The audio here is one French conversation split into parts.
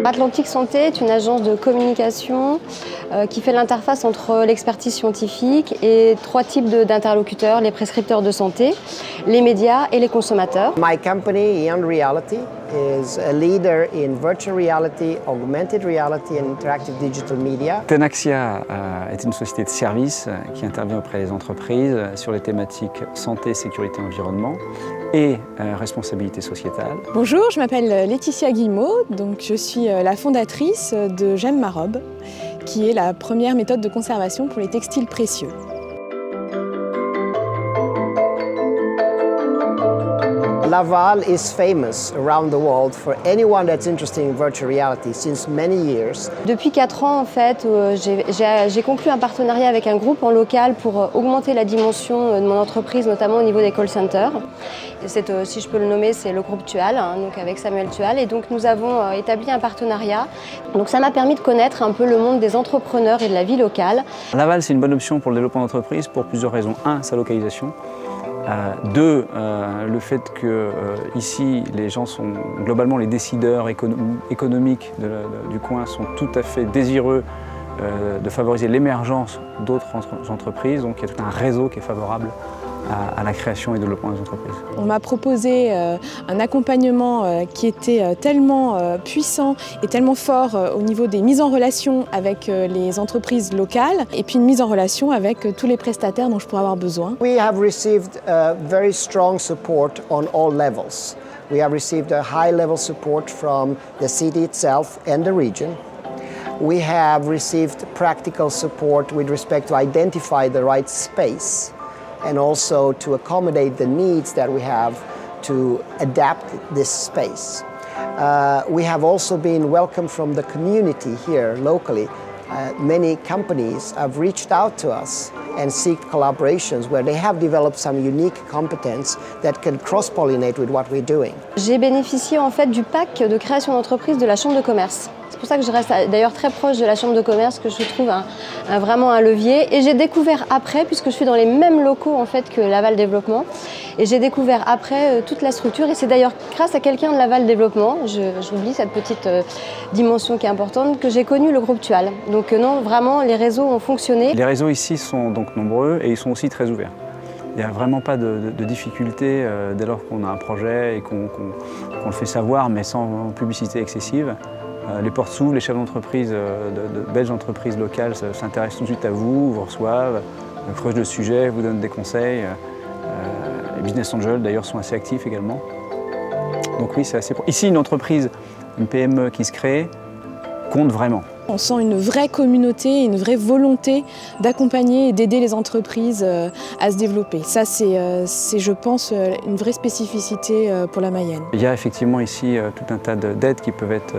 Atlantique Santé est une agence de communication qui fait l'interface entre l'expertise scientifique et 3 types d'interlocuteurs, les prescripteurs de santé, les médias et les consommateurs. My company, Eon Reality, is a leader in virtual reality, augmented reality and interactive digital media. Tenaxia est une société de services qui intervient auprès des entreprises sur les thématiques santé, sécurité, environnement et responsabilité sociétale. Bonjour, je m'appelle Laetitia Guillemot, donc je suis la fondatrice de J'aime ma robe, qui est la première méthode de conservation pour les textiles précieux. Laval is famous around the world for anyone that's interested in virtual reality since many years. Depuis 4 ans, en fait, j'ai conclu un partenariat avec un groupe en local pour augmenter la dimension de mon entreprise, notamment au niveau des call centers. Si je peux le nommer, c'est le groupe Tual, donc avec Samuel Tual. Et donc nous avons établi un partenariat. Donc ça m'a permis de connaître un peu le monde des entrepreneurs et de la vie locale. Laval, c'est une bonne option pour le développement d'entreprise pour plusieurs raisons. 1, sa localisation. 2, le fait que ici, les gens sont globalement les décideurs économiques du coin sont tout à fait désireux de favoriser l'émergence d'autres entreprises. Donc il y a tout un réseau qui est favorable à la création et développement des entreprises. On m'a proposé un accompagnement qui était tellement puissant et tellement fort au niveau des mises en relation avec les entreprises locales et puis une mise en relation avec tous les prestataires dont je pourrais avoir besoin. We have received very strong support on all levels. We have received a high-level support from the city itself and the region. We have received practical support with respect to identify the right space and also to accommodate the needs that we have to adapt this space. We have also been welcomed from the community here locally. Many companies have reached out to us and seek collaborations where they have developed some unique competence that can cross-pollinate with what we're doing. J'ai bénéficié en fait du pack de création d'entreprise de la Chambre de commerce. C'est pour ça que je reste d'ailleurs très proche de la Chambre de commerce, que je trouve vraiment un levier. Et j'ai découvert après, puisque je suis dans les mêmes locaux en fait que Laval Développement, et j'ai découvert après toute la structure. Et c'est d'ailleurs grâce à quelqu'un de Laval Développement, j'oublie cette petite dimension qui est importante, que j'ai connu le groupe Tual. Donc non, vraiment, les réseaux ont fonctionné. Les réseaux ici sont donc nombreux et ils sont aussi très ouverts. Il n'y a vraiment pas de difficulté dès lors qu'on a un projet et qu'on le fait savoir, mais sans publicité excessive. Les portes s'ouvrent, les chefs d'entreprise, de belles entreprises locales s'intéressent tout de suite à vous, vous reçoivent, creusent le sujet, vous donnent des conseils. Les business angels d'ailleurs sont assez actifs également. Donc oui, c'est assez... Ici, une entreprise, une PME qui se crée, compte vraiment. On sent une vraie communauté, une vraie volonté d'accompagner et d'aider les entreprises à se développer. Ça, c'est, je pense, une vraie spécificité pour la Mayenne. Il y a effectivement ici tout un tas d'aides qui peuvent être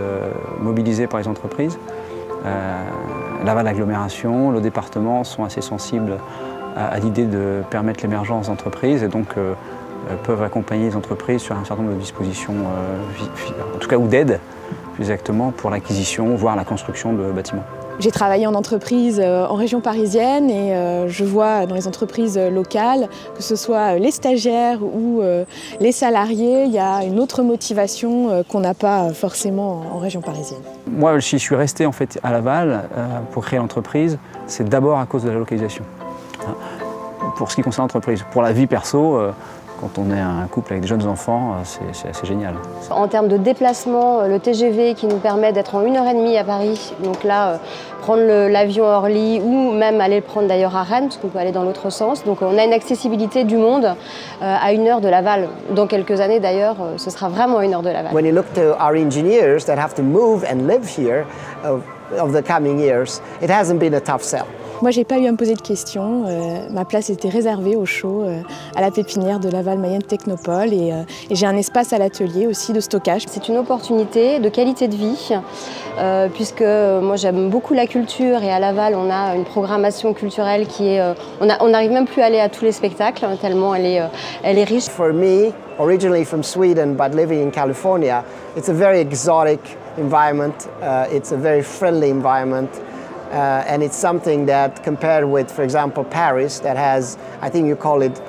mobilisées par les entreprises. Laval Agglomération, le département sont assez sensibles à l'idée de permettre l'émergence d'entreprises et donc peuvent accompagner les entreprises sur un certain nombre de dispositions, en tout cas ou d'aides, plus exactement pour l'acquisition, voire la construction de bâtiments. J'ai travaillé en entreprise en région parisienne et je vois dans les entreprises locales, que ce soit les stagiaires ou les salariés, il y a une autre motivation qu'on n'a pas forcément en région parisienne. Moi, si je suis resté en fait à Laval pour créer l'entreprise, c'est d'abord à cause de la localisation. Pour ce qui concerne l'entreprise, pour la vie perso, quand on est un couple avec des jeunes enfants, c'est assez génial. En termes de déplacement, le TGV qui nous permet d'être en 1h30 à Paris, donc là, prendre l'avion à Orly ou même aller le prendre d'ailleurs à Rennes, parce qu'on peut aller dans l'autre sens. Donc on a une accessibilité du monde à 1 heure de Laval. Dans quelques années d'ailleurs, ce sera vraiment 1 heure de Laval. When you look to our engineers that have to move and live here of the coming years, it hasn't been a tough sell. Moi, j'ai pas eu à me poser de questions. Ma place était réservée au show, à la pépinière de Laval Mayenne Technopole et j'ai un espace à l'atelier aussi de stockage. C'est une opportunité de qualité de vie puisque moi j'aime beaucoup la culture et à Laval on a une programmation culturelle qui est... on n'arrive même plus à aller à tous les spectacles tellement elle est riche. For me, originally from Sweden but living in California, it's a very exotic environment. It's a very friendly environment. And it's something that, compared with, for example, Paris, that has, I think you call it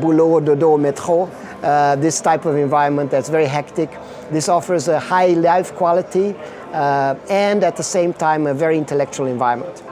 boulot, dodo, métro, this type of environment that's very hectic. This offers a high life quality, and at the same time a very intellectual environment.